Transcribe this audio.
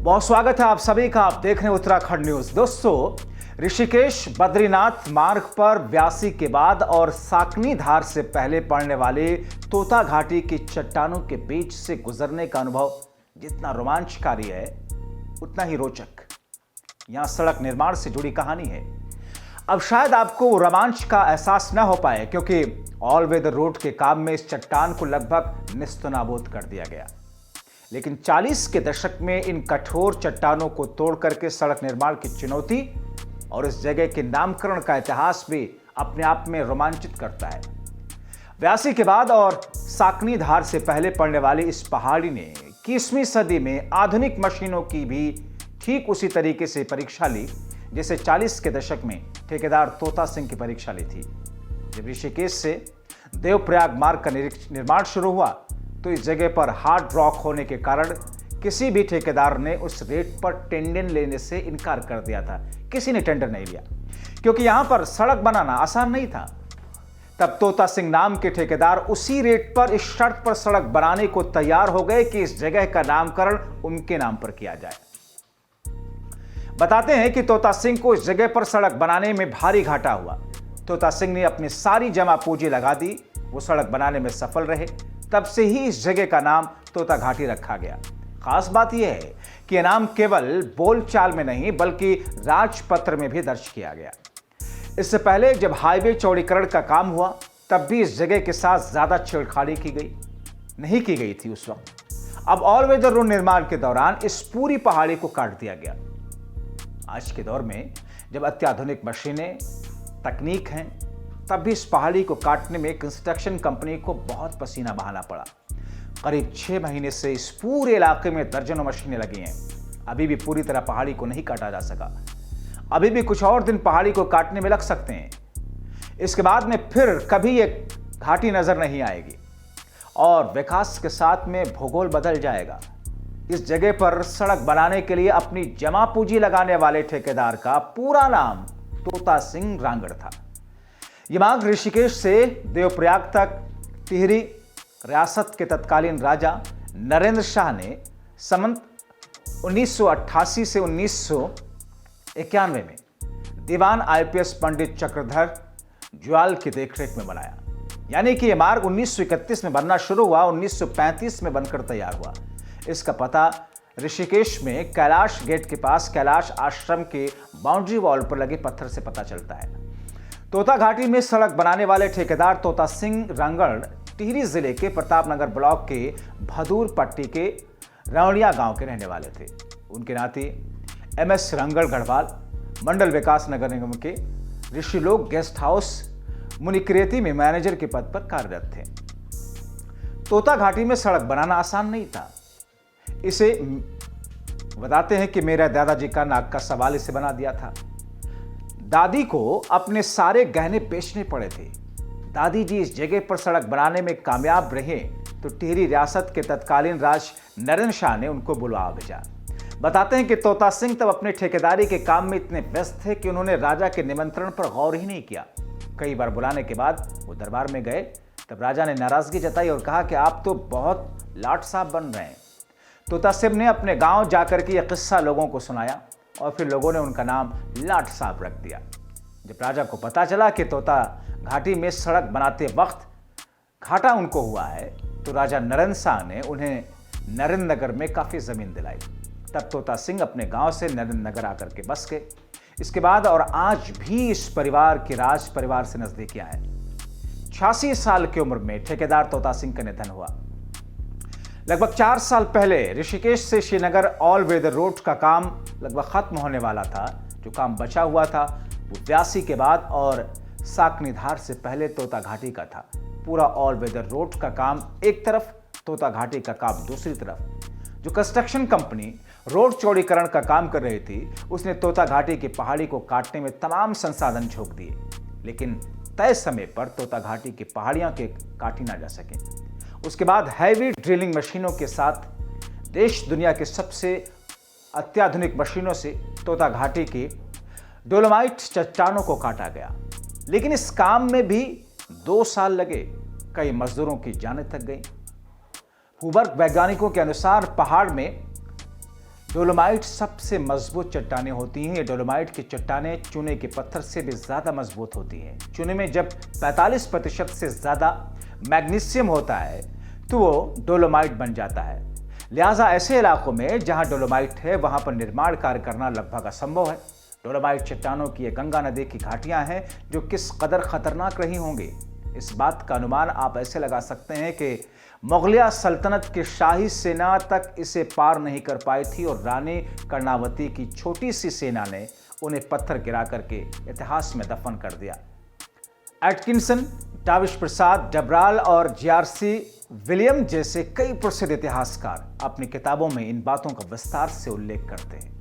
बहुत स्वागत है आप सभी का। आप देख रहे हैं उत्तराखंड न्यूज। दोस्तों, ऋषिकेश बद्रीनाथ मार्ग पर व्यासी के बाद और साकनी धार से पहले पड़ने वाले तोता घाटी की चट्टानों के बीच से गुजरने का अनुभव जितना रोमांचकारी है उतना ही रोचक यहां सड़क निर्माण से जुड़ी कहानी है। अब शायद आपको रोमांच का एहसास न हो पाए क्योंकि ऑल वेदर रोड के काम में इस चट्टान को लगभग निस्तनाबूद कर दिया गया, लेकिन 40 के दशक में इन कठोर चट्टानों को तोड़ करके सड़क निर्माण की चुनौती और इस जगह के नामकरण का इतिहास भी अपने आप में रोमांचित करता है। व्यासी के बाद और साकनी धार से पहले पड़ने वाली इस पहाड़ी ने 21वीं सदी में आधुनिक मशीनों की भी ठीक उसी तरीके से परीक्षा ली जैसे 40 के दशक में ठेकेदार तोता सिंह की परीक्षा ली थी। जब ऋषिकेश से देवप्रयाग मार्ग का निर्माण शुरू हुआ तो इस जगह पर हार्ड रॉक होने के कारण किसी भी ठेकेदार ने उस रेट पर टेंडर लेने से इनकार कर दिया था। किसी ने टेंडर नहीं लिया क्योंकि यहां पर सड़क बनाना आसान नहीं था। तब तोता सिंह नाम के ठेकेदार उसी रेट पर इस शर्त पर सड़क बनाने को तैयार हो गए कि इस जगह का नामकरण उनके नाम पर किया जाए। बताते हैं कि तोता सिंह को इस जगह पर सड़क बनाने में भारी घाटा हुआ। तोता सिंह ने अपनी सारी जमा पूंजी लगा दी, वो सड़क बनाने में सफल रहे। तब से ही इस जगह का नाम तोता घाटी रखा गया। खास बात यह है कि यह नाम केवल बोलचाल में नहीं बल्कि राजपत्र में भी दर्ज किया गया। इससे पहले जब हाईवे चौड़ीकरण का काम हुआ तब भी इस जगह के साथ ज्यादा छेड़खानी नहीं की गई थी उस वक्त। अब ऑल वेदर रोड निर्माण के दौरान इस पूरी पहाड़ी को काट दिया गया। आज के दौर में जब अत्याधुनिक मशीनें तकनीक हैं तब भी इस पहाड़ी को काटने में कंस्ट्रक्शन कंपनी को बहुत पसीना बहाना पड़ा। करीब 6 महीने से इस पूरे इलाके में दर्जनों मशीनें लगी हैं। अभी भी पूरी तरह पहाड़ी को नहीं काटा जा सका। अभी भी कुछ और दिन पहाड़ी को काटने में लग सकते हैं। इसके बाद में फिर कभी एक घाटी नजर नहीं आएगी और विकास के साथ में भूगोल बदल जाएगा। इस जगह पर सड़क बनाने के लिए अपनी जमा पूंजी लगाने वाले ठेकेदार का पूरा नाम तोता सिंह रांगड़ था। यह मार्ग ऋषिकेश से देवप्रयाग तक टिहरी रियासत के तत्कालीन राजा नरेंद्र शाह ने संवत 1988 से 1991 में दीवान आईपीएस पंडित चक्रधर ज्वाल की देखरेख में बनाया। यानी कि यह मार्ग 1931 में बनना शुरू हुआ, 1935 में बनकर तैयार हुआ। इसका पता ऋषिकेश में कैलाश गेट के पास कैलाश आश्रम के बाउंड्री वॉल पर लगे पत्थर से पता चलता है। तोता घाटी में सड़क बनाने वाले ठेकेदार तोता सिंह रांगड़ टिहरी जिले के प्रतापनगर ब्लॉक के भदूर पट्टी के रौनिया गांव के रहने वाले थे। उनके नाती एमएस रांगड़ गढ़वाल मंडल विकास नगर निगम के ऋषिलोक गेस्ट हाउस मुनिक्रेती में मैनेजर के पद पर कार्यरत थे। तोता घाटी में सड़क बनाना आसान नहीं था। इसे बताते हैं कि मेरा दादाजी का नाक का सवाल इसे बना दिया था। दादी को अपने सारे गहने बेचने पड़े थे। दादी जी इस जगह पर सड़क बनाने में कामयाब रहे तो टिहरी रियासत के तत्कालीन राज नरेंद्र शाह ने उनको बुलवा भेजा। बताते हैं कि तोता सिंह तब अपने ठेकेदारी के काम में इतने व्यस्त थे कि उन्होंने राजा के निमंत्रण पर गौर ही नहीं किया। कई बार बुलाने के बाद वो दरबार में गए तब राजा ने नाराजगी जताई और कहा कि आप तो बहुत लाट साहब बन रहे हैं। तोता सिंह ने अपने गांव जाकर के यह किस्सा लोगों को सुनाया और फिर लोगों ने उनका नाम लाट साहब रख दिया। जब राजा को पता चला कि तोता घाटी में सड़क बनाते वक्त घाटा उनको हुआ है तो राजा नरेंद्र शाह ने उन्हें नरेंद्र नगर में काफ़ी ज़मीन दिलाई। तब तोता सिंह अपने गांव से नरेंद्र नगर आकर के बस गए। इसके बाद और आज भी इस परिवार के राज परिवार से नज़दीकियाँ हैं। 86 साल की उम्र में ठेकेदार तोता सिंह का निधन हुआ। लगभग 4 साल पहले ऋषिकेश से श्रीनगर ऑल वेदर रोड का काम लगभग खत्म होने वाला था। जो काम बचा हुआ था वो व्यासी के बाद और साकनी धार से पहले तोता घाटी का था। पूरा ऑल वेदर रोड का काम एक तरफ, तोता घाटी का काम दूसरी तरफ। जो कंस्ट्रक्शन कंपनी रोड चौड़ीकरण का काम कर रही थी उसने तोता घाटी की पहाड़ी को काटने में तमाम संसाधन झोंक दिए, लेकिन तय समय पर तोता घाटी की पहाड़ियां के काटी ना जा सके। उसके बाद हैवी ड्रिलिंग मशीनों के साथ देश दुनिया के सबसे अत्याधुनिक मशीनों से तोता घाटी की डोलोमाइट चट्टानों को काटा गया। लेकिन इस काम में भी 2 साल लगे, कई मजदूरों की जानें तक गई। भूगर्भ वैज्ञानिकों के अनुसार पहाड़ में डोलोमाइट सबसे मजबूत चट्टानें होती हैं। ये डोलोमाइट की चट्टानें चूने के पत्थर से भी ज्यादा मजबूत होती हैं। चूने में जब 45% से ज्यादा मैग्नीशियम होता है तो वो डोलोमाइट बन जाता है। लिहाजा ऐसे इलाकों में जहां डोलोमाइट है वहां पर निर्माण कार्य करना लगभग असंभव है। डोलोमाइट चट्टानों की ये गंगा नदी की घाटियां हैं जो किस कदर खतरनाक रही होंगी, इस बात का अनुमान आप ऐसे लगा सकते हैं कि मुगलिया सल्तनत की शाही सेना तक इसे पार नहीं कर पाई थी और रानी कर्णावती की छोटी सी सेना ने उन्हें पत्थर गिरा करके इतिहास में दफन कर दिया। एटकिंसन, डाविश प्रसाद, डबराल और जीआरसी विलियम जैसे कई प्रसिद्ध इतिहासकार अपनी किताबों में इन बातों का विस्तार से उल्लेख करते हैं।